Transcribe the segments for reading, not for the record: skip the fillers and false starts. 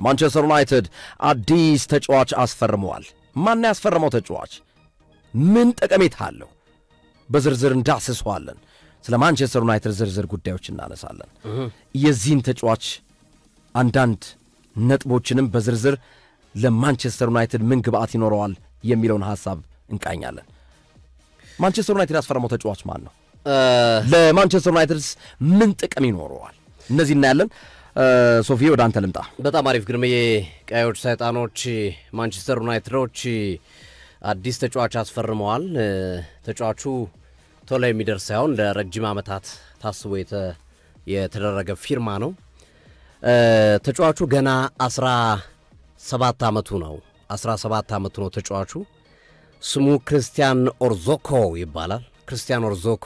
ማንቸስተር ዩናይትድ አዲስ ተጫዋች አስፈርመዋል። ማን ያስፈረመው ተጫዋች? ምን ጠቀሜታ አለው? በዝርዝር እንዳስሰዋለን። ስለ ማንቸስተር ዩናይትድ ዝርዝር ጉዳዮች እናነሳለን። የዚህን ተጫዋች አንዳንድ ነጥቦችንም በዝርዝር ለማንቸስተር ዩናይትድ ምን ግብአት ይኖረዋል የሚለውን ሐሳብ እንቃኛለን። ማንቸስተር ዩናይትድ ያስፈረመው ተጫዋች ማን ነው? ለማንቸስተር ዩናይትድስ ምን ጥቅም ይኖረዋል? እነዚህ እናያለን። ሶፊ ወደ አንተ ልምጣ። በጣም አሪፍ ግርምዬ። ቀዮች ሰይጣኖች ማንቸስተር ዩናይትዶች አዲስ ተጫዋች አስፈርመዋል። ተጫዋቹ ቶሎ የሚደርስ ሳይሆን ለረጅም ዓመታት ታስቦ የተደረገ ፊርማ ነው። ተጫዋቹ ገና 17 ዓመቱ ነው። 17 ዓመቱ ነው ተጫዋቹ። ስሙ ክርስቲያን ኦርዞኮ ይባላል። ክርስቲያን ኦርዞኮ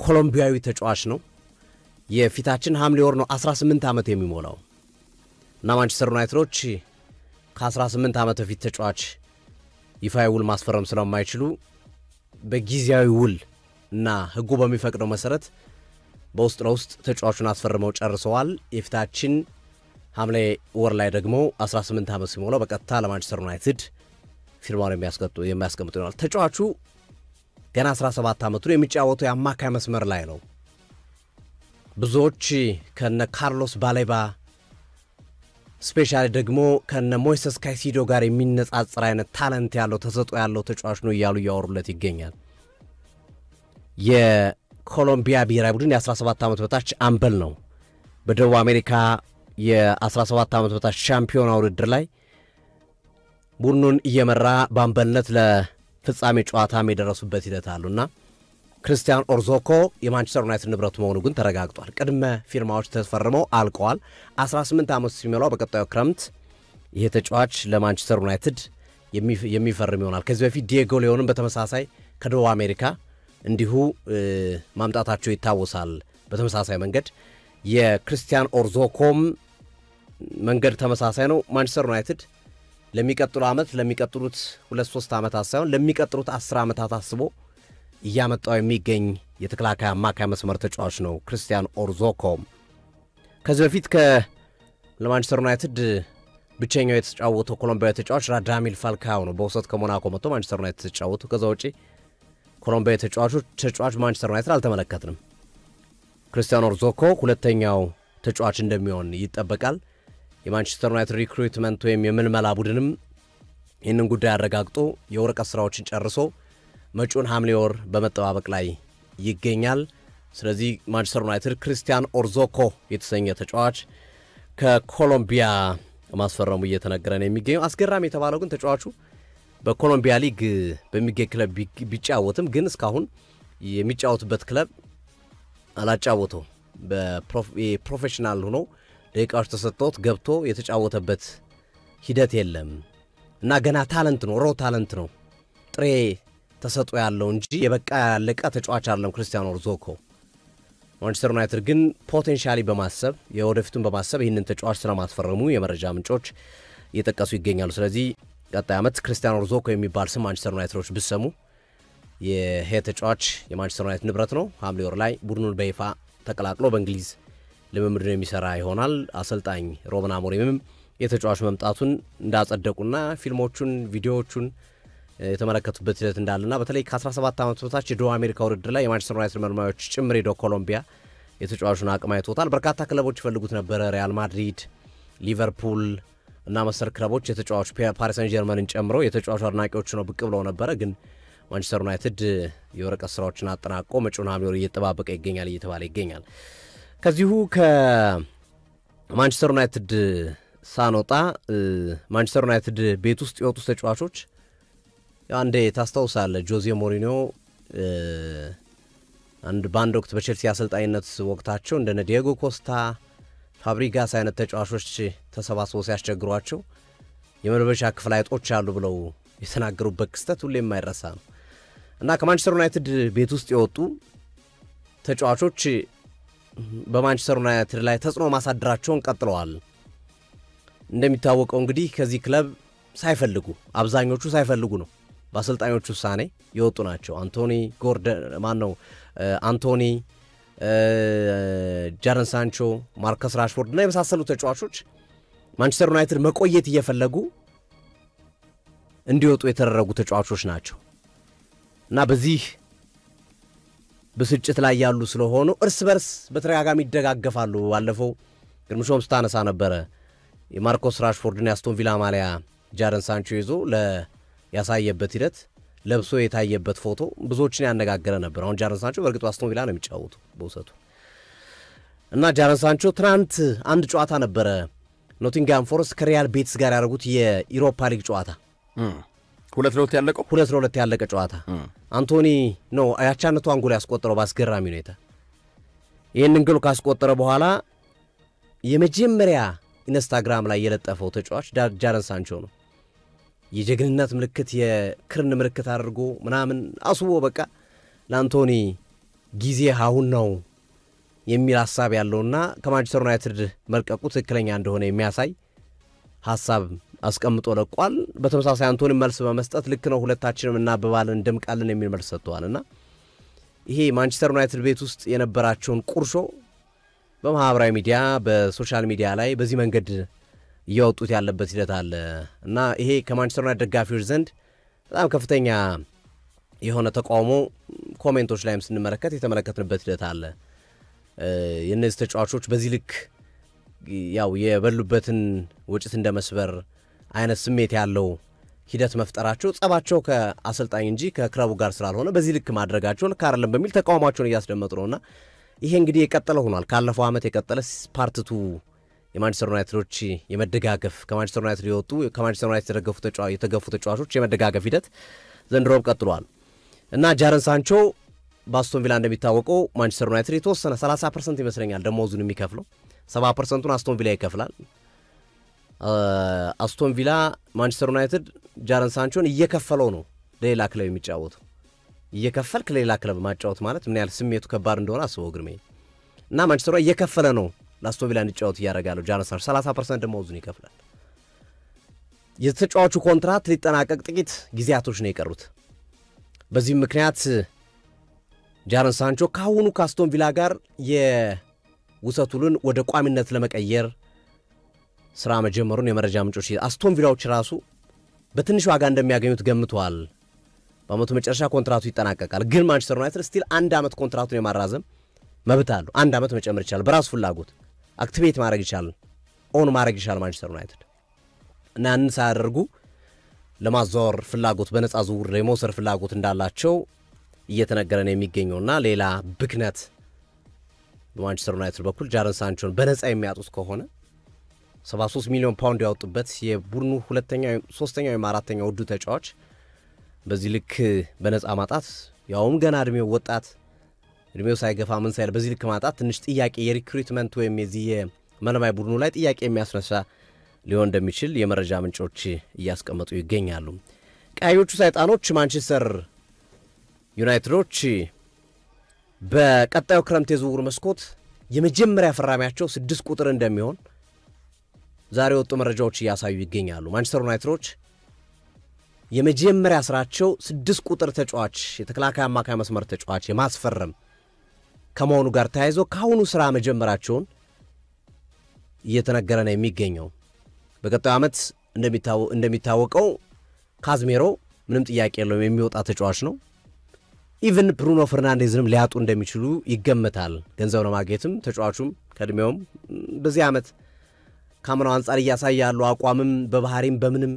ኮሎምቢያዊ ተጫዋች ነው። የፊታችን ሐምሌ ወር ነው 18 ዓመት የሚሞላው እና ማንቸስተር ዩናይትዶች ከ18 ዓመት በፊት ተጫዋች ይፋዊ ውል ማስፈረም ስለማይችሉ በጊዜያዊ ውል እና ሕጉ በሚፈቅደው መሰረት በውስጥ ለውስጥ ተጫዋቹን አስፈርመው ጨርሰዋል። የፊታችን ሐምሌ ወር ላይ ደግሞ 18 ዓመት ሲሞላው በቀጥታ ለማንቸስተር ዩናይትድ ፊርማውን የሚያስቀምጡ ይሆናል። ተጫዋቹ ገና 17 ዓመቱ ነው። የሚጫወተው የአማካይ መስመር ላይ ነው። ብዙዎች ከነ ካርሎስ ባሌባ ስፔሻሊ ደግሞ ከነ ሞይሰስ ካይሲዶ ጋር የሚነጻጽር አይነት ታለንት ያለው ተሰጥኦ ያለው ተጫዋች ነው እያሉ ያወሩለት ይገኛል። የኮሎምቢያ ብሔራዊ ቡድን የ17 ዓመት በታች አምበል ነው። በደቡብ አሜሪካ የ17 ዓመት በታች ሻምፒዮና ውድድር ላይ ቡድኑን እየመራ በአምበልነት ለፍጻሜ ጨዋታም የደረሱበት ሂደት አሉና ክርስቲያን ኦርዞኮ የማንቸስተር ዩናይትድ ንብረቱ መሆኑ ግን ተረጋግጧል። ቅድመ ፊርማዎች ተፈርመው አልቀዋል። 18 ዓመት ሲሞላው በቀጣዩ ክረምት ይሄ ተጫዋች ለማንቸስተር ዩናይትድ የሚፈርም ይሆናል። ከዚህ በፊት ዲየጎ ሊዮንን በተመሳሳይ ከደቡብ አሜሪካ እንዲሁ ማምጣታቸው ይታወሳል። በተመሳሳይ መንገድ የክርስቲያን ኦርዞኮም መንገድ ተመሳሳይ ነው። ማንቸስተር ዩናይትድ ለሚቀጥለው ዓመት ለሚቀጥሉት 2-3 ዓመታት ሳይሆን ለሚቀጥሉት 10 ዓመታት አስቦ እያመጣው የሚገኝ የተከላካይ አማካይ መስመር ተጫዋች ነው ክርስቲያን ኦርዞኮ። ከዚህ በፊት ለማንቸስተር ዩናይትድ ብቸኛው የተጫወተው ኮሎምቢያዊ ተጫዋች ራዳሚል ፋልካኦ ነው። በውሰት ከሞናኮ መጥቶ ማንቸስተር ዩናይትድ ተጫወቱ። ከዛ ውጪ ኮሎምቢያዊ ተጫዋች ማንቸስተር ዩናይትድ አልተመለከትንም። ክርስቲያን ኦርዞኮ ሁለተኛው ተጫዋች እንደሚሆን ይጠበቃል። የማንቸስተር ዩናይትድ ሪክሩትመንት ወይም የምልመላ ቡድንም ይህንን ጉዳይ አረጋግጦ የወረቀት ስራዎችን ጨርሶ መጪውን ሐምሌ ወር በመጠባበቅ ላይ ይገኛል። ስለዚህ ማንቸስተር ዩናይትድ ክርስቲያን ኦርዞኮ የተሰኘ ተጫዋች ከኮሎምቢያ ማስፈረሙ እየተነገረ ነው የሚገኘው። አስገራሚ የተባለው ግን ተጫዋቹ በኮሎምቢያ ሊግ በሚገኝ ክለብ ቢጫወትም ግን እስካሁን የሚጫወትበት ክለብ አላጫወተው። በፕሮፌሽናል ሆኖ ደቂቃዎች ተሰጥቶት ገብቶ የተጫወተበት ሂደት የለም እና ገና ታለንት ነው፣ ሮ ታለንት ነው፣ ጥሬ ተሰጥኦ ያለው እንጂ የበቃ ያለቀ ተጫዋች አይደለም ክርስቲያን ኦርዞኮ። ማንቸስተር ዩናይትድ ግን ፖቴንሻሊ በማሰብ የወደፊቱን በማሰብ ይህንን ተጫዋች ስለማስፈረሙ የመረጃ ምንጮች እየጠቀሱ ይገኛሉ። ስለዚህ ቀጣይ ዓመት ክርስቲያን ኦርዞኮ የሚባል ስም ማንቸስተር ዩናይትዶች ብሰሙ ይሄ ተጫዋች የማንቸስተር ዩናይትድ ንብረት ነው። ሐምሌ ወር ላይ ቡድኑን በይፋ ተቀላቅሎ በእንግሊዝ ልምምድ የሚሰራ ይሆናል። አሰልጣኝ ሮበን አሞሪምም የተጫዋች መምጣቱን እንዳጸደቁና ፊልሞቹን ቪዲዮዎቹን የተመለከቱበት ሂደት እንዳለና በተለይ ከ17 ዓመት በታች የደቡብ አሜሪካ ውድድር ላይ የማንቸስተር ዩናይትድ መልማዮች ጭምር ሄደው ኮሎምቢያ የተጫዋቹን አቅም አይተውታል። በርካታ ክለቦች ይፈልጉት ነበር። ሪያል ማድሪድ፣ ሊቨርፑል እና መሰል ክለቦች የተጫዋቹ ፓሪስ ሰን ጀርመንን ጨምሮ የተጫዋቹ አድናቂዎች ነው ብቅ ብለው ነበረ። ግን ማንቸስተር ዩናይትድ የወረቀት ስራዎችን አጠናቆ መጪውን ሐምሌ ወር እየተጠባበቀ ይገኛል እየተባለ ይገኛል። ከዚሁ ከማንቸስተር ዩናይትድ ሳንወጣ ማንቸስተር ዩናይትድ ቤት ውስጥ የወጡ ተጫዋቾች አንዴ ታስታውሳለህ ጆዜ ሞሪኒዮ በአንድ ወቅት በቼልሲ አሰልጣኝነት ወቅታቸው እንደነ ዲየጎ ኮስታ፣ ፋብሪጋስ አይነት ተጫዋቾች ተሰባስበው ሲያስቸግሯቸው የመልበሻ ክፍል አይጦች አሉ ብለው የተናገሩበት ክስተት ሁሌም የማይረሳ ነው እና ከማንቸስተር ዩናይትድ ቤት ውስጥ የወጡ ተጫዋቾች በማንቸስተር ዩናይትድ ላይ ተጽዕኖ ማሳደራቸውን ቀጥለዋል። እንደሚታወቀው እንግዲህ ከዚህ ክለብ ሳይፈልጉ አብዛኞቹ ሳይፈልጉ ነው በአሰልጣኞቹ ውሳኔ የወጡ ናቸው። አንቶኒ ጃረን ሳንቾ ማርከስ ራሽፎርድ እና የመሳሰሉ ተጫዋቾች ማንቸስተር ዩናይትድ መቆየት እየፈለጉ እንዲወጡ የተደረጉ ተጫዋቾች ናቸው እና በዚህ በስጭት ላይ ያሉ ስለሆኑ እርስ በርስ በተረጋጋሚ ይደጋገፋሉ ባለፈው ግርምሾም ስታነሳ ነበር የማርከስ ራሽፎርድና የአስቶን ቪላ ማሊያ ጃረን ሳንቾ ይዞ ያሳየበት ሂደት ለብሶ የታየበት ፎቶ ብዙዎችን ያነጋገረ ነበር አሁን ጃረን ሳንቾ በርግጥ አስቶን ቪላ ነው የሚጫወቱ በውሰቱ እና ጃረን ሳንቾ ትናንት አንድ ጨዋታ ነበር ኖቲንግሃም ፎረስት ከሪያል ቤትስ ጋር ያደረጉት የዩሮፓ ሊግ ጨዋታ 2-2 ያለቀ ጨዋታ አንቶኒ ነው ያቻነቷን ጎል ያስቆጠረው ባስገራሚ ሁኔታ ይሄንን ጎል ካስቆጠረ በኋላ የመጀመሪያ ኢንስታግራም ላይ የለጠፈው ተጫዋች ጃረን ሳንቾ ነው የጀግንነት ምልክት የክርን ምልክት አድርጎ ምናምን አስቦ በቃ ለአንቶኒ ጊዜ አሁን ነው የሚል ሐሳብ ያለውና ከማንቸስተር ዩናይትድ መልቀቁ ትክክለኛ እንደሆነ የሚያሳይ ሐሳብ አስቀምጦ ለቋል በተመሳሳይ አንቶኒ መልስ በመስጠት ልክ ነው ሁለታችንም እናበባለን እንደምቃለን የሚል መልስ ሰጥቷልና ይሄ ማንቸስተር ዩናይትድ ቤት ውስጥ የነበራቸውን ቁርሾ በማህበራዊ ሚዲያ በሶሻል ሚዲያ ላይ በዚህ መንገድ ያወጡት ያለበት ሂደት አለ እና ይሄ ከማንቸስተር ዩናይትድ ደጋፊዎች ዘንድ በጣም ከፍተኛ የሆነ ተቃውሞ ኮሜንቶች ላይም ስንመለከት የተመለከትንበት ሂደት አለ የነዚህ ተጫዋቾች በዚህ ልክ ያው የበሉበትን ወጭት እንደመስበር አይነት ስሜት ያለው ሂደት መፍጠራቸው ጸባቸው ከአሰልጣኝ እንጂ ከክለቡ ጋር ስላልሆነ በዚህ ልክ ማድረጋቸው ልክ አይደለም በሚል ተቃውሟቸውን እያስደመጡ ነውና ይሄ እንግዲህ የቀጠለ ሆኗል ካለፈው ዓመት የቀጠለ ፓርት 2 የማንቸስተር ዩናይትዶች የመደጋገፍ ከማንቸስተር ዩናይትድ የወጡ ከማንቸስተር ዩናይትድ የተገፉ ተጫዋቾች የመደጋገፍ ሂደት ዘንድሮም ቀጥሏል እና ጃረን ሳንቾ በአስቶን ቪላ እንደሚታወቀው ማንቸስተር ዩናይትድ የተወሰነ 30% ይመስለኛል ደሞዙን የሚከፍለው 70%ን አስቶን ቪላ ይከፍላል አስቶን ቪላ ማንቸስተር ዩናይትድ ጃረን ሳንቾን እየከፈለው ነው ለሌላ ክለብ የሚጫወተው እየከፈልክ ለሌላ ክለብ ማጫወት ማለት ምን ያህል ስሜቱ ከባድ እንደሆነ አስበው ግርሜ እና ማንቸስተር እየከፈለ ነው ለአስቶን ቪላ እንዲጫወት ያደርጋሉ ጃረን ሳንቾ 30% ደሞዙን ይከፍላል የተጫዋቹ ኮንትራክት ሊጠናቀቅ ጥቂት ጊዜያቶች ነው የቀሩት በዚህ ምክንያት ጃረን ሳንቾ ካሁኑ ከአስቶን ቪላ ጋር የውሰቱልን ወደ ቋሚነት ለመቀየር ስራ መጀመሩን የመረጃ ምንጮች አስቶን ቪላዎች ራሱ በትንሽ ዋጋ እንደሚያገኙት ገምተዋል በአመቱ መጨረሻ ኮንትራክቱ ይጠናቀቃል ግን ማንቸስተር ዩናይትድ ስቲል አንድ አመት ኮንትራክቱን የማራዘም መብት አለው አንድ አመት መጨመር ይችላል በራሱ ፍላጎት አክቲቬት ማድረግ ይችላል ኦን ማድረግ ይችላል ማንቸስተር ዩናይትድ እና ያን ሳያደርጉ ለማዛወር ፍላጎት በነፃ ዝውውር ለመውሰድ ፍላጎት እንዳላቸው እየተነገረ ነው የሚገኘውና ሌላ ብክነት በማንቸስተር ዩናይትድ በኩል ጃረን ሳንቾን በነፃ የሚያጡት ከሆነ 73 ሚሊዮን ፓውንድ ያወጡበት የቡድኑ ሁለተኛው ሶስተኛው ወይም አራተኛው ውዱ ተጫዋች በዚህ ልክ በነፃ ማጣት ያውም ገና እድሜው ወጣት እድሜው ሳይገፋ ምን ሳይል በዚህ ልክ ማጣት ትንሽ ጥያቄ የሪክሩትመንት ወይም የዚህ የመለማይ ቡድኑ ላይ ጥያቄ የሚያስነሳ ሊሆን እንደሚችል የመረጃ ምንጮች እያስቀመጡ ይገኛሉ ቀዮቹ ሰይጣኖች ማንቸስተር ዩናይትዶች በቀጣዩ ክረምት የዝውውር መስኮት የመጀመሪያ ፈራሚያቸው 6 ቁጥር እንደሚሆን ዛሬ ወጡ መረጃዎች ያሳዩ ይገኛሉ ማንቸስተር ዩናይትዶች የመጀመሪያ ስራቸው 6 ቁጥር ተጫዋች የተከላካይ አማካይ መስመር ተጫዋች የማስፈረም ከመሆኑ ጋር ተያይዞ ካሁኑ ስራ መጀመራቸውን እየተነገረ ነው የሚገኘው በቀጣዩ ዓመት እንደሚታወቀው ካዝሜሮ ምንም ጥያቄ የለውም የሚወጣ ተጫዋች ነው ኢቭን ብሩኖ ፈርናንዴዝንም ሊያጡ እንደሚችሉ ይገመታል ገንዘብ ለማግኘትም ተጫዋቹም ከድሜውም በዚህ ዓመት ካምናው አንፃር ያሳያሉ አቋምም በባህሪም በምንም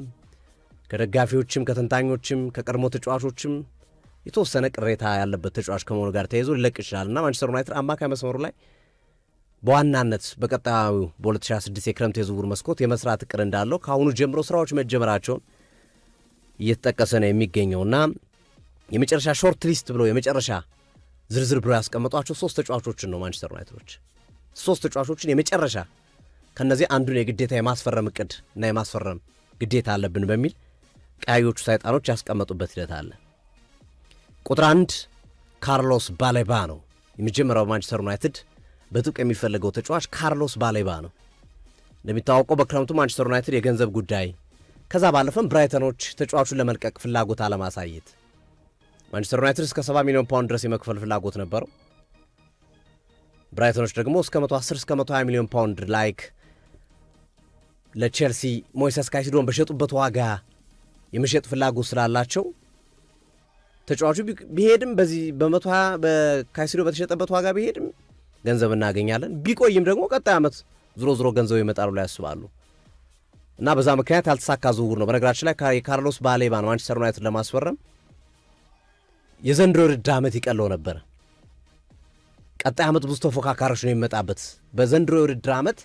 ከደጋፊዎችም ከተንታኞችም ከቀድሞ ተጫዋቾችም የተወሰነ ቅሬታ ያለበት ተጫዋች ከመሆኑ ጋር ተያይዞ ሊለቅ ይችላልና ማንቸስተር ዩናይትድ አማካይ መስመሩ ላይ በዋናነት በቀጣዩ በ2026 የክረምት የዝውውር መስኮት የመስራት እቅድ እንዳለው ካሁኑ ጀምሮ ስራዎች መጀመራቸውን እየተጠቀሰ ነው የሚገኘውና የመጨረሻ ሾርት ሊስት ብሎ የመጨረሻ ዝርዝር ብሎ ያስቀመጧቸው 3 ተጫዋቾችን ነው ማንቸስተር ዩናይትዶች 3 ተጫዋቾችን የመጨረሻ ከነዚህ አንዱን የግዴታ የማስፈረም እቅድ እና የማስፈረም ግዴታ አለብን በሚል ቀያዮቹ ሰይጣኖች ያስቀመጡበት ሂደት አለ ቁጥር 1 ካርሎስ ባሌባ ነው የመጀመሪያው ማንቸስተር ዩናይትድ በጥብቅ የሚፈልገው ተጫዋች ካርሎስ ባሌባ ነው እንደሚታወቀው በክረምቱ ማንቸስተር ዩናይትድ የገንዘብ ጉዳይ ከዛ ባለፈም ብራይተኖች ተጫዋቹን ለመልቀቅ ፍላጎት አለማሳየት ማንቸስተር ዩናይትድ እስከ 70 ሚሊዮን ፓውንድ ድረስ የመክፈል ፍላጎት ነበረው ብራይተኖች ደግሞ እስከ 110 እስከ 120 ሚሊዮን ፓውንድ ላይክ ለቼልሲ ሞይሰስ ካይሴዶን በሸጡበት ዋጋ የመሸጥ ፍላጎት ስላላቸው ተጫዋቹ ቢሄድም በዚህ በ120 በካይሴዶ በተሸጠበት ዋጋ ቢሄድም ገንዘብ እናገኛለን ቢቆይም ደግሞ ቀጣይ ዓመት ዝሮ ገንዘብ ይመጣሉ ላይ ያስባሉ እና በዛ ምክንያት ያልተሳካ ዝውውር ነው በነገራችን ላይ ካርሎስ ባሌባን ማንቸስተር ዩናይትድ ለማስፈረም የዘንድሮ ውድድር ዓመት ይቀለው ነበር ቀጣይ ዓመት ብዙ ተፎካካሪዎች ነው የሚመጣበት በዘንድሮ ውድድር ዓመት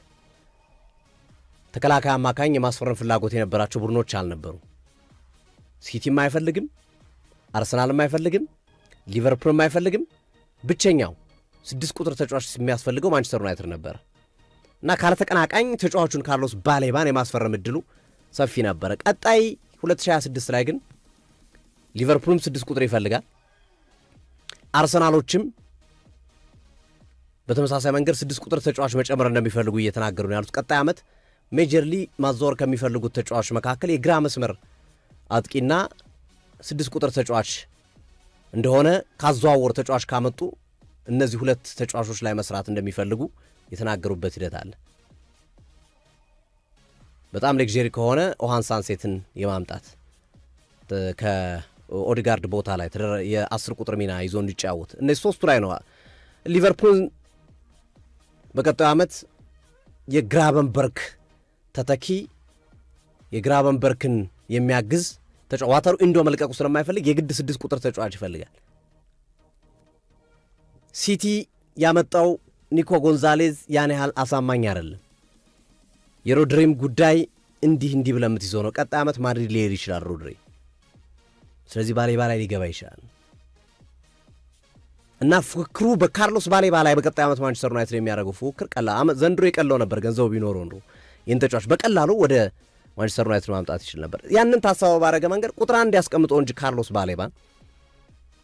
ተከላካይ አማካኝ የማስፈረም ፍላጎት የነበራቸው ቡድኖች አልነበሩ ሲቲም አይፈልግም አርሰናልም አይፈልግም ሊቨርፑልም አይፈልግም ብቸኛው 6 ቁጥር ተጫዋች የሚያስፈልገው ማንቸስተር ዩናይትድ ነበር እና ካለ ተቀናቃኝ ተጫዋቹን ካርሎስ ባሌባን የማስፈረም እድሉ ሰፊ ነበር ቀጣይ 2026 ላይ ግን ሊቨርፑልም 6 ቁጥር ይፈልጋል አርሰናሎችም በተመሳሳይ መንገድ 6 ቁጥር ተጫዋች መጨመር እንደሚፈልጉ እየተናገሩ ነው ያሉት ቀጣይ ዓመት ሜጀርሊ ማዞር ከሚፈልጉት ተጫዋች መካከል የግራ መስመር አጥቂና 6 ቁጥር ተጫዋች እንደሆነ ካዘዋወር ተጫዋች ካመጡ እነዚህ ሁለት ተጫዋቾች ላይ መስራት እንደሚፈልጉ የተናገሩበት ሂደት አለ በጣም ሌክዠሪ ከሆነ ኦሃን ሳንሴትን የማምጣት ከኦዲጋርድ ቦታ ላይ የ10 ቁጥር ሚና ይዞ እንዲጫወት እነዚህ ሶስቱ ላይ ነው ሊቨርፑል በቀጣዩ ዓመት የግራቨንበርግ ተተኪ የግራቨንበርግን የሚያግዝ ተጫዋታሩ ኢንዶ መልቀቁ ስለማይፈልግ የግድ 6 ቁጥር ተጫዋች ይፈልጋል ሲቲ ያመጣው ኒኮ ጎንዛሌዝ ያን ያህል አሳማኝ አይደለም የሮድሪም ጉዳይ እንዲህ ብለምት ይዞ ነው ቀጣይ ዓመት ማድሪድ ሊሄድ ይችላል ሮድሪ ስለዚህ ባሌባ ላይ ሊገባ ይችላል እና ፉክክሩ በካርሎስ ባሌባ ላይ በቀጣይ ዓመት ማንቸስተር ዩናይትድ የሚያደርገው ፉክክር ቀላል ዘንድሮ የቀለው ነበር ገንዘቡ ቢኖረው ነው ይህን ተጫዋች በቀላሉ ወደ ማንቸስተር ዩናይትድ ማምጣት ይችላል ነበር ያንን ታሳቢ ባረገ መንገድ ቁጥር 1 ያስቀምጠው እንጂ ካርሎስ ባሌባን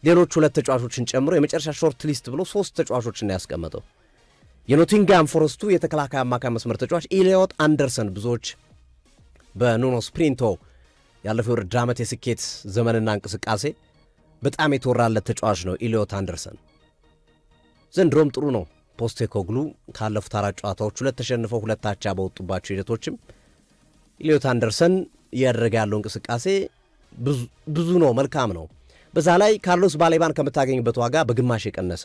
ሌሎች ሁለት ተጫዋቾችን ጨምሮ የመጨረሻ ሾርት ሊስት ብሎ 3 ተጫዋቾችን ያስቀምጠው የኖቲንጋም ፎረስቱ የተከላካይ አማካይ መስመር ተጫዋች ኢሊዮት አንደርሰን ብዙዎች በኑኖ ስፕሪንቶ ያለፈው ውድድር ዓመት የስኬት ዘመንና እንቅስቃሴ በጣም የተወራለት ተጫዋች ነው ኢሊዮት አንደርሰን ዘንድሮም ጥሩ ነው ፖስቴኮግሉ ካለፉት 4 ጨዋታዎች 2 ተሸንፈው 2 አቻ በወጡባቸው ሂደቶችም ኢሊዮት አንደርሰን ያደረገ ያለው እንቅስቃሴ ብዙ ነው መልካም ነው በዛ ላይ ካርሎስ ባሌባን ከምታገኝበት ዋጋ በግማሽ የቀነሰ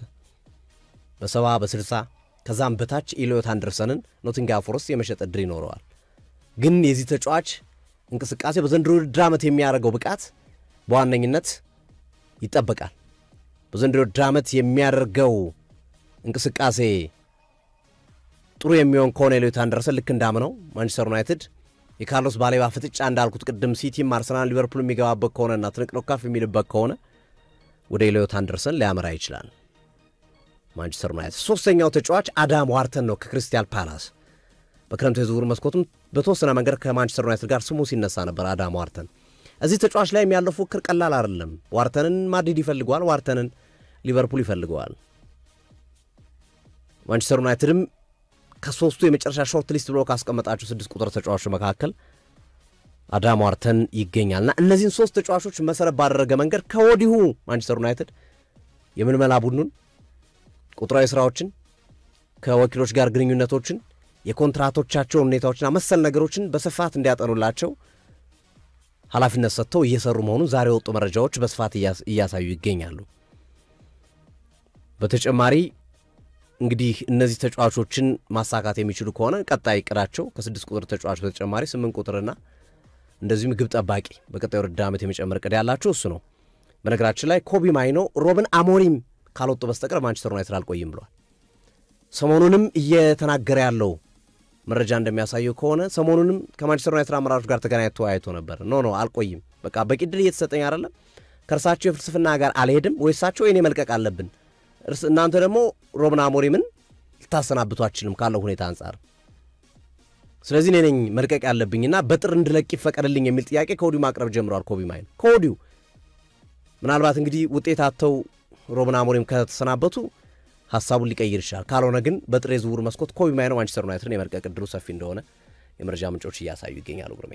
በ70 በ60 ከዛም በታች ኢሊዮት አንደርሰንን ኖቲንጋም ፎረስት የመሸጥ እድል ይኖረዋል ግን የዚህ ተጫዋች እንቅስቃሴ በዘንድሮ ውድድር ዓመት የሚያደርገው ብቃት በዋነኝነት ይጠበቃል በዘንድሮ ውድድር ዓመት የሚያደርገው እንቅስቃሴ ጥሩ የሚሆን ከሆነ ኢሊዮት አንደርሰን ልክ እንዳምነው ማንቸስተር ዩናይትድ የካርሎስ ባሌባ ፍጥጫ እንዳልኩት ቅድም ሲቲም አርሰናል ሊቨርፑል የሚገባበት ከሆነና ትንቅንቅ ከፍ የሚልበት ከሆነ ወደ ኢሊዮት አንደርሰን ሊያመራ ይችላል ማንቸስተር ዩናይትድ ሶስተኛው ተጫዋች አዳም ዋርተን ነው ከክሪስታል ፓላስ በክረምቱ የዝውውር መስኮቱም በተወሰነ መንገድ ከማንቸስተር ዩናይትድ ጋር ስሙ ሲነሳ ነበር አዳም ዋርተን እዚህ ተጫዋች ላይ የሚያለው ፉክክር ቀላል አይደለም ዋርተንን ማድሪድ ይፈልገዋል ዋርተንን ሊቨርፑል ይፈልገዋል ማንቸስተር ዩናይትድም ከሶስቱ የመጨረሻ ሾርት ሊስት ብሎ ካስቀመጣቸው 6 ቁጥር ተጫዋቾች መካከል አዳም ዋርተን ይገኛልና እነዚህን 3 ተጫዋቾች መሰረት ባደረገ መንገድ ከወዲሁ ማንቸስተር ዩናይትድ የምልመላ ቡድኑን ቁጥራዊ ስራዎችን ከወኪሎች ጋር ግንኙነቶችን የኮንትራቶቻቸውን ሁኔታዎችና መሰል ነገሮችን በስፋት እንዲያጠኑላቸው ኃላፊነት ሰጥተው እየሰሩ መሆኑን ዛሬ ወጡ መረጃዎች በስፋት እያሳዩ ይገኛሉ በተጨማሪ እንግዲህ እነዚህ ተጫዋቾችን ማሳካት የሚችሉ ከሆነ ቀጣይ ቅራቸው ከ6 ቁጥር ተጫዋች በተጨማሪ 8 ቁጥርና እንደዚህም ግብ ጠባቂ በቀጣዩ ውድድር ዓመት የመጨመር ቅድ ያላቸው እሱ ነው በነገራችን ላይ ኮቢ ማይኖ ሮብን አሞሪም ካልወጡ በስተቀር ማንቸስተር ዩናይትድ አልቆይም ብሏል ሰሞኑንም እየተናገረ ያለው መረጃ እንደሚያሳየው ከሆነ ሰሞኑንም ከማንቸስተር ዩናይትድ አመራሮች ጋር ተገናኝቶ አይቶ ነበር ኖ አልቆይም በቃ በቂድል እየተሰጠኝ አይደለም ከርሳቸው የፍልስፍና ጋር አልሄድም ወይሳቸው እኔ መልቀቅ አለብን እናንተ ደግሞ ሮብን አሞሪምን ልታሰናብቷችንም ካለው ሁኔታ አንፃር ስለዚህ እኔ ነኝ መልቀቅ ያለብኝና በጥር እንድለቅ ይፈቀድልኝ የሚል ጥያቄ ከወዲሁ ማቅረብ ጀምሯል ኮቢ ማይኖ ከወዲሁ ምናልባት እንግዲህ ውጤት አጥተው ሮብን አሞሪም ከተሰናበቱ ሐሳቡን ሊቀይር ይችላል ካልሆነ ግን በጥር የዝውውር መስኮት ኮቢ ማይኖ ማንቸስተር ዩናይትድን የመልቀቅ እድሉ ሰፊ እንደሆነ የመረጃ ምንጮች እያሳዩ ይገኛሉ ግርሜ